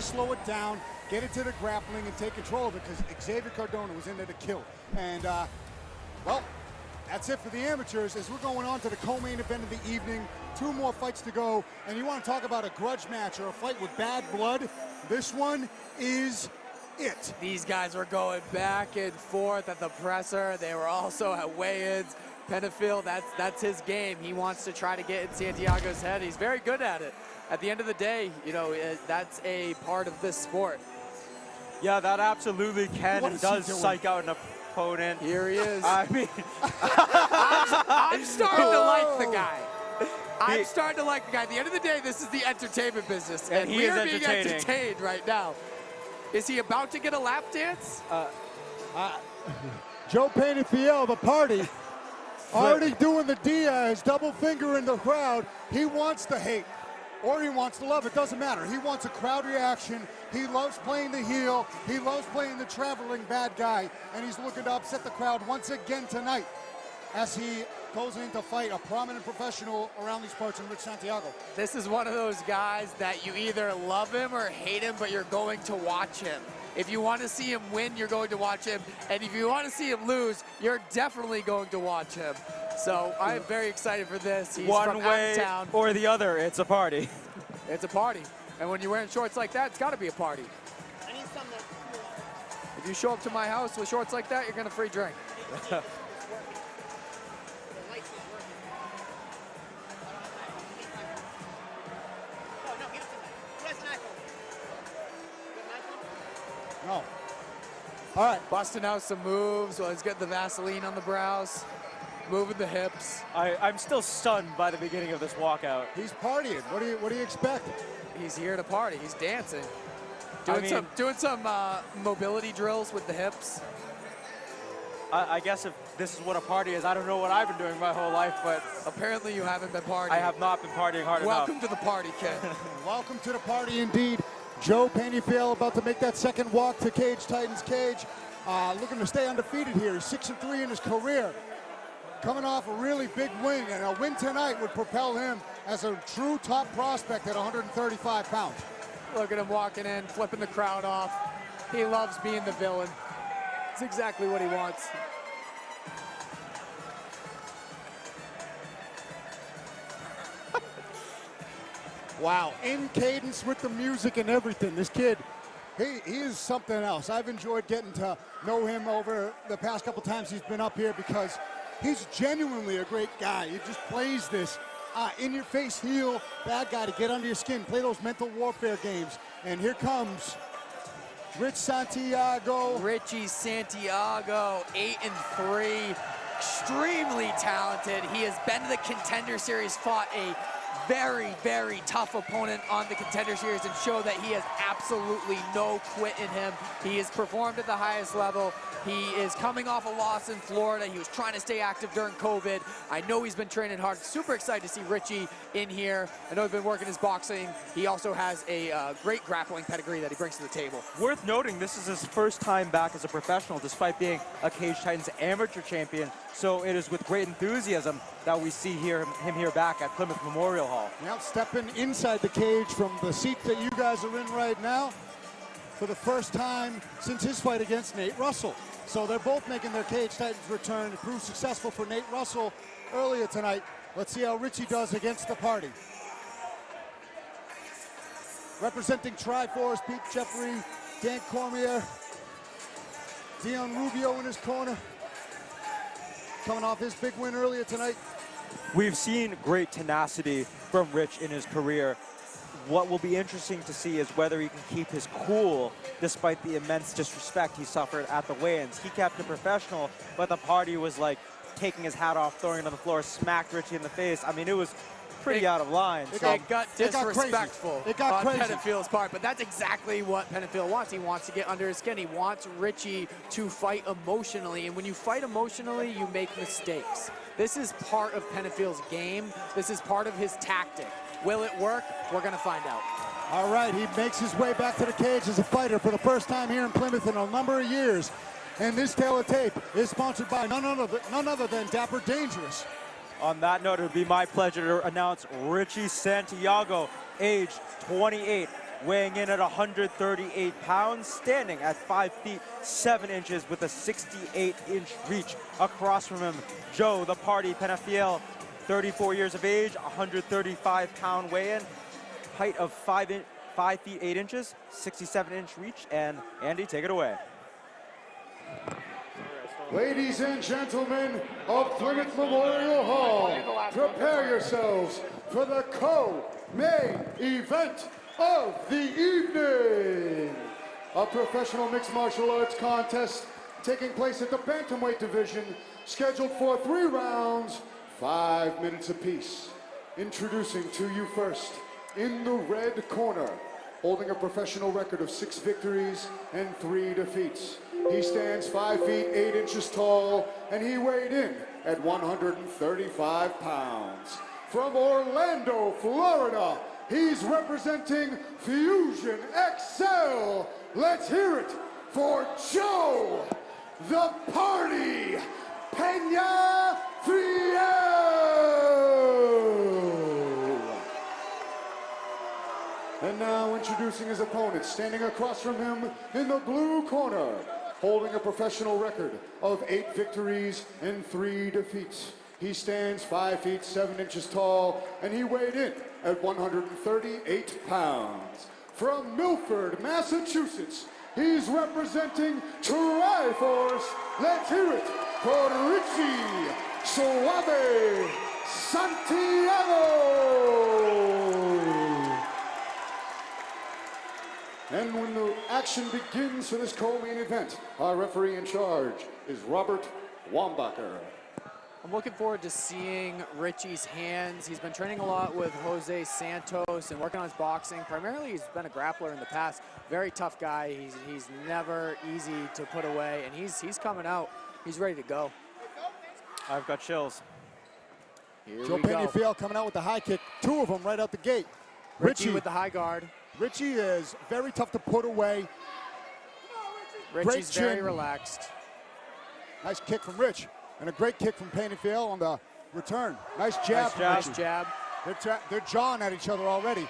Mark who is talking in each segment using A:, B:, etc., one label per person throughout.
A: slow it down, get it to the grappling, and take control of it, because Xavier Cardona was in there to kill. And, well, that's it for the amateurs as we're going on to the co-main event of the evening. 2 more fights to go. And you want to talk about a grudge match or a fight with bad blood? This one is it.
B: These guys were going back and forth at the presser. They were also at weigh-ins. Penafiel, that's his game. He wants to try to get in Santiago's head. He's very good at it. At the end of the day, you know, that's a part of this sport.
C: Yeah, that absolutely can and does psych out an opponent.
B: Here he is.
C: I mean,
B: I'm starting to like the guy. I'm starting to like the guy. At the end of the day, this is the entertainment business, and we are being entertained right now. Is he about to get a lap dance?
A: Joe Penafiel, the party, already doing the Diaz, double finger in the crowd. He wants the hate, or he wants to love. It doesn't matter. He wants a crowd reaction. He loves playing the heel. He loves playing the traveling bad guy, and he's looking to upset the crowd once again tonight as he goes in to fight a prominent professional around these parts in Rich Santiago.
B: This is one of those guys that you either love him or hate him, but you're going to watch him. If you want to see him win, you're going to watch him. And if you want to see him lose, you're definitely going to watch him. So I'm very excited for this. He's
C: one
B: from
C: way
B: out of town.
C: or the other, it's a party.
B: It's a party. And when you're wearing shorts like that, it's got to be a party.
D: I need something.
B: If you show up to my house with shorts like that, you're going to free drink.
A: No. All right.
B: Busting out some moves while he's getting the Vaseline on the brows, moving the hips.
C: I'm still stunned by the beginning of this walkout.
A: He's partying. What do you expect?
B: He's here to party. He's dancing. Doing some mobility drills with the hips.
C: I guess if this is what a party is, I don't know what I've been doing my whole life, but
B: apparently you haven't been partying.
C: I have not been partying hard enough.
B: Welcome to the party, kid.
A: Welcome to the party indeed. Joe Penafiel about to make that second walk to Cage Titans cage. Looking to stay undefeated here. He's 6-3 in his career. Coming off a really big win, and a win tonight would propel him as a true top prospect at 135 pounds.
B: Look at him walking in, flipping the crowd off. He loves being the villain. It's exactly what he wants.
A: Wow, in cadence with the music and everything. This kid, he is something else. I've enjoyed getting to know him over the past couple times he's been up here because he's genuinely a great guy. He just plays this in-your-face heel bad guy to get under your skin, play those mental warfare games. And here comes Rich Santiago.
B: Richie Santiago, 8-3, extremely talented. He has been to the Contender Series, fought a very, very tough opponent on the Contender Series and show that he has absolutely no quit in him. He has performed at the highest level. He is coming off a loss in Florida. He was trying to stay active during COVID. I know he's been training hard. Super excited to see Richie in here. I know he's been working his boxing. He also has a great grappling pedigree that he brings to the table.
C: Worth noting, this is his first time back as a professional, despite being a Cage Titans amateur champion. So it is with great enthusiasm that we see him here back at Plymouth Memorial Hall.
A: Now stepping inside the cage from the seat that you guys are in right now for the first time since his fight against Nate Russell. So they're both making their Cage Titans return. It proved successful for Nate Russell earlier tonight. Let's see how Richie does against the party. Representing Triforce, Pete Jeffrey, Dan Cormier, Dion Rubio in his corner. Coming off his big win earlier tonight.
C: We've seen great tenacity from Rich in his career. What will be interesting to see is whether he can keep his cool despite the immense disrespect he suffered at the weigh-ins. He kept it professional, but the party was like taking his hat off, throwing it on the floor, smacked Richie in the face. I mean, it was pretty out of line.
B: It got disrespectful on Penafiel's part, but that's exactly what Penafiel wants. He wants to get under his skin. He wants Richie to fight emotionally, and when you fight emotionally, you make mistakes. This is part of Penafiel's game. This is part of his tactic. Will it work? We're going to find out.
A: All right, he makes his way back to the cage as a fighter for the first time here in Plymouth in a number of years. And this tale of tape is sponsored by none other than Dapper Dangerous.
C: On that note, it would be my pleasure to announce Richie Santiago, age 28, weighing in at 138 pounds, standing at 5 feet 7 inches with a 68-inch reach. Across from him, Joe the Party Penafiel, 34 years of age, 135-pound weigh-in, height of 5 feet 8 inches, 67-inch reach, and Andy, take it away.
A: Ladies and gentlemen of Plymouth Memorial Hall, prepare yourselves for the co-main event of the evening. A professional mixed martial arts contest taking place at the bantamweight division, scheduled for 3 rounds, 5 minutes apiece. Introducing to you first, in the red corner, holding a professional record of 6 victories and 3 defeats. He stands 5 feet 8 inches tall, and he weighed in at 135 pounds. From Orlando, Florida, he's representing Fusion XL. Let's hear it for Joe the Party Penafiel. And now introducing his opponent, standing across from him in the blue corner, holding a professional record of 8 victories and 3 defeats. He stands 5 feet 7 inches tall, and he weighed in at 138 pounds. From Milford, Massachusetts, he's representing Triforce. Let's hear it for Richie Suave Santiago. And when the action begins for this co-main event, our referee in charge is Robert Wambacher.
B: I'm looking forward to seeing Richie's hands. He's been training a lot with Jose Santos and working on his boxing. Primarily, he's been a grappler in the past. Very tough guy. He's never easy to put away, and he's coming out. He's ready to go.
C: I've got chills.
B: Here
A: Joe
B: we go.
A: Penafiel coming out with the high kick, 2 of them right out the gate.
B: Richie with the high guard.
A: Richie is very tough to put away.
B: Richie's very
A: chin.
B: relaxed.
A: Nice kick from Rich, and a great kick from Penafiel on the return. Nice jab.
B: Nice jab.
A: They're jawing at each other already.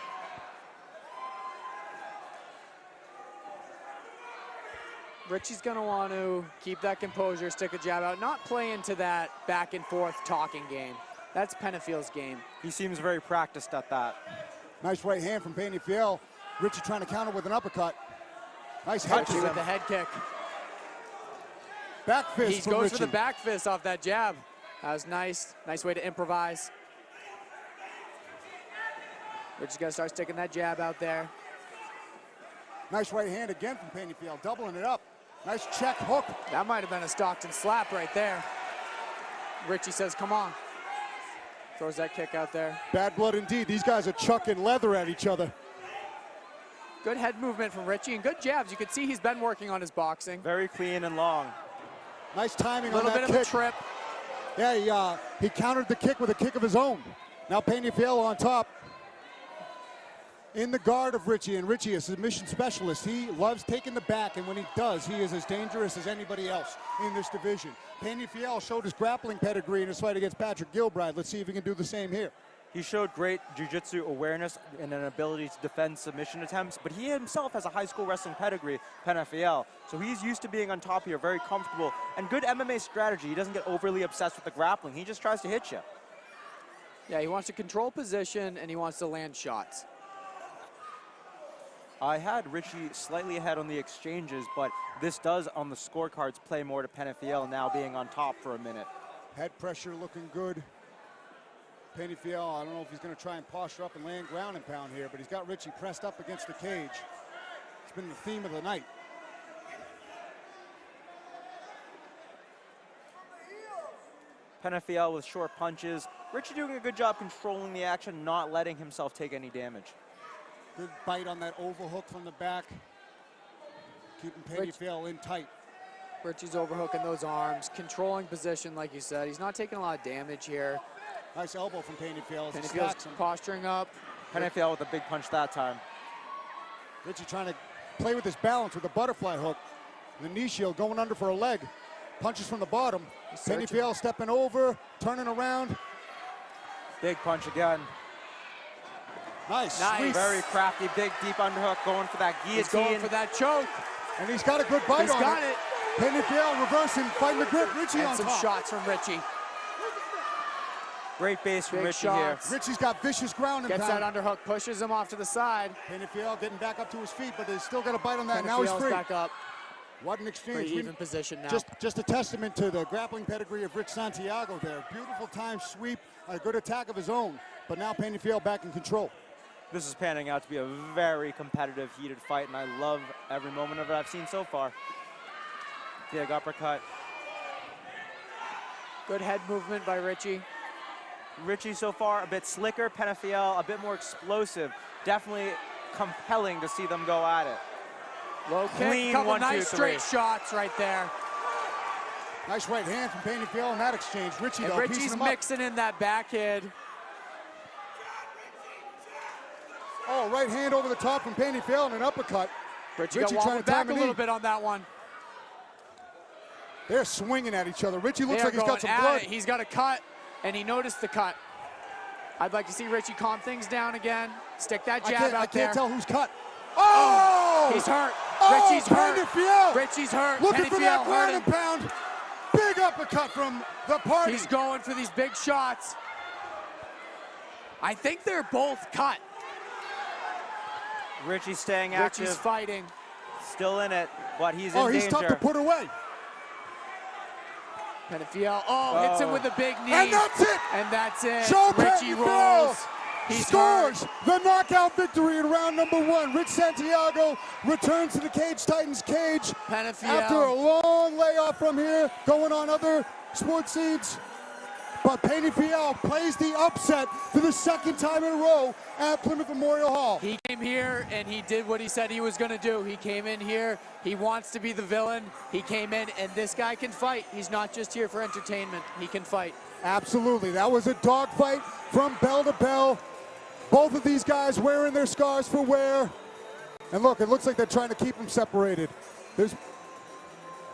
B: Richie's gonna want to keep that composure, stick a jab out, not play into that back and forth talking game. That's Penafiel's game.
C: He seems very practiced at that.
A: Nice right hand from Penafiel. Richie trying to counter with an uppercut. Nice head
B: Richie
A: kick.
B: with the head kick.
A: Back fist
B: He
A: from
B: goes
A: Richie.
B: for the back fist off that jab. That was nice. Nice way to improvise. Richie's got to start sticking that jab out there.
A: Nice right hand again from Penafiel, doubling it up. Nice check hook.
B: That might have been a Stockton slap right there. Richie says, come on. Throws that kick out there.
A: Bad blood indeed. These guys are chucking leather at each other.
B: Good head movement from Richie and good jabs. You can see he's been working on his boxing.
C: Very clean and long.
A: Nice timing
B: A
A: on
B: little
A: that
B: bit of
A: kick.
B: a trip.
A: Yeah, he countered the kick with a kick of his own. Now Penafiel on top. In the guard of Richie, and Richie is a submission specialist. He loves taking the back, and when he does, he is as dangerous as anybody else in this division. Penafiel showed his grappling pedigree in his fight against Patrick Gilbride. Let's see if he can do the same here.
C: He showed great jiu-jitsu awareness and an ability to defend submission attempts, but he himself has a high school wrestling pedigree, Penafiel. So he's used to being on top here, very comfortable, and good MMA strategy. He doesn't get overly obsessed with the grappling. He just tries to hit you.
B: Yeah, he wants to control position, and he wants to land shots.
C: I had Richie slightly ahead on the exchanges, but this does, on the scorecards, play more to Penafiel now being on top for a minute.
A: Head pressure looking good. Penafiel, I don't know if he's going to try and posture up and land ground and pound here, but he's got Richie pressed up against the cage. It's been the theme of the night.
C: Penafiel with short punches. Richie doing a good job controlling the action, not letting himself take any damage.
A: Good bite on that overhook from the back. Keeping Penafiel in tight.
B: Richie's overhooking those arms, controlling position, like you said. He's not taking a lot of damage here.
A: Nice elbow from Penafiel.
B: Penafiel's posturing up.
C: Penafiel with a big punch that time.
A: Richie trying to play with his balance with the butterfly hook. The knee shield going under for a leg. Punches from the bottom. Penafiel stepping over, turning around.
C: Big punch again.
A: Nice.
B: Nice.
A: Sweep.
C: Very crafty, big, deep underhook, going for that guillotine.
B: He's going for that choke.
A: And he's got a good bite
B: He's
A: on
B: got
A: it.
B: it.
A: Penafiel reversing, fighting the grip. Richie
B: And
A: on
B: some
A: top.
B: shots from Richie.
C: Great base from
B: Big
C: Richie
B: shots.
A: Richie's got vicious ground and
B: Gets that
A: pound.
B: underhook, pushes him off to the side.
A: Penafiel getting back up to his feet, but he's still got a bite on that. Now he's
B: Penafiel's
A: free.
B: back up.
A: What an exchange.
B: Pretty even position now.
A: Just a testament to the grappling pedigree of Rich Santiago there. Beautiful time sweep, a good attack of his own. But now Penafiel back in control.
C: This is panning out to be a very competitive, heated fight, and I love every moment of it I've seen so far. Big uppercut.
B: Good head movement by Richie.
C: Richie so far a bit slicker, Penafiel a bit more explosive. Definitely compelling to see them go at it.
B: Low kick,
C: Clean
B: couple
C: 1, 2,
B: nice
C: 3.
B: straight shots right there.
A: Nice right hand from Penafiel in that exchange. Richie,
B: And
A: though, piecing
B: Richie's
A: him up.
B: mixing in that backhand.
A: Oh, right hand over the top from Penafiel and an uppercut.
B: Richie
A: Richie
B: got
A: trying
B: wobbled
A: to
B: back
A: time
B: a
A: a
B: little
A: knee.
B: bit on that one.
A: They're swinging at each other. Richie looks
B: They are
A: like he's got
B: going
A: some
B: at
A: blood.
B: it. He's got a cut, and he noticed the cut. I'd like to see Richie calm things down again. Stick that jab
A: I
B: out there.
A: can't tell who's cut. Oh!
B: He's hurt.
A: Oh,
B: Richie's hurt.
A: Penafiel!
B: Richie's hurt.
A: Looking for that
B: Penafiel
A: ground
B: hurt
A: and pound. Big uppercut from the party.
B: He's going for these big shots. I think they're both cut.
C: Richie staying active,
B: Richie's fighting.
C: still in it, but he's in
A: Oh, he's
C: danger.
A: tough to put away.
B: Penafiel, hits him with a big knee.
A: And that's it.
B: And that's it.
A: Joe
B: Richie
A: Penafiel
B: rolls. He's
A: scores
B: hurt.
A: the knockout victory in round number 1. Rich Santiago returns to the Cage Titans cage
B: Penafiel.
A: after a long layoff from here, going on other sports seeds. But Penafiel plays the upset for the second time in a row at Plymouth Memorial Hall.
B: He came here and he did what he said he was going to do. He came in here. He wants to be the villain. He came in, and this guy can fight. He's not just here for entertainment. He can fight.
A: Absolutely. That was a dogfight from bell to bell. Both of these guys wearing their scars for wear. And look, it looks like they're trying to keep them separated.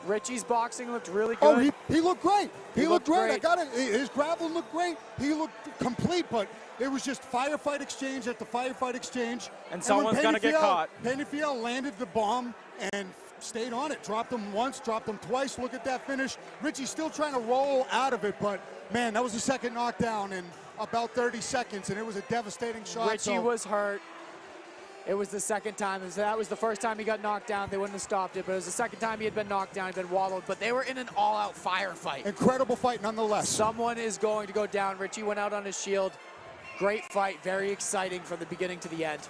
B: Richie's boxing looked really good.
A: Oh, he looked great. He looked great.
B: great.
A: I got it. His grappling looked great. He looked complete, but it was just firefight exchange after firefight exchange.
C: And someone's gonna get caught.
A: Penafiel landed the bomb and stayed on it. Dropped him once, dropped him twice. Look at that finish. Richie's still trying to roll out of it, but man, that was the second knockdown in about 30 seconds, and it was a devastating shot.
B: Richie was hurt. It was the second time. That was the first time he got knocked down. They wouldn't have stopped it, but it was the second time he had been knocked down. He'd been wallowed, but they were in an all-out firefight.
A: Incredible fight nonetheless.
B: Someone is going to go down. Richie went out on his shield. Great fight, very exciting from the beginning to the end.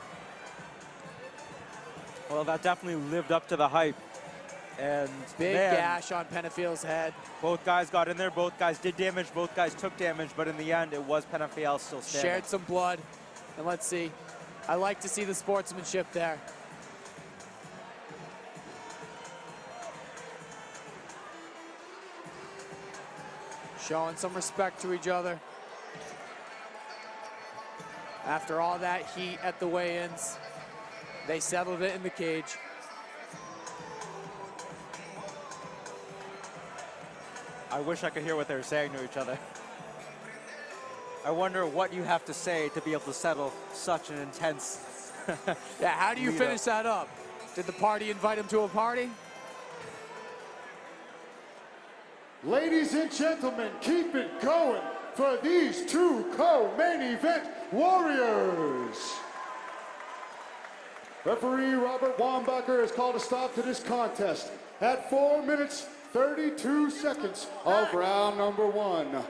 C: Well, that definitely lived up to the hype. And
B: Big
C: man,
B: gash on Penafiel's head.
C: both guys got in there, both guys did damage, both guys took damage, but in the end, it was Penafiel still standing.
B: Shared some blood. And let's see. I like to see the sportsmanship there. Showing some respect to each other. After all that heat at the weigh-ins, they settled it in the cage.
C: I wish I could hear what they were saying to each other. I wonder what you have to say to be able to settle such an intense
B: Yeah, how do you
C: lead
B: finish
C: up.
B: that up? Did the party invite him to a party?
A: Ladies and gentlemen, keep it going for these two co-main event warriors. Referee Robert Wambacher has called a stop to this contest at 4 minutes 32 seconds of round number 1.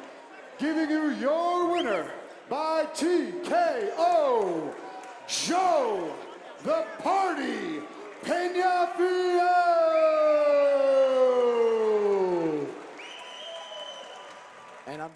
A: Giving you your winner by TKO, Joe the Party Penafiel.
B: And I'm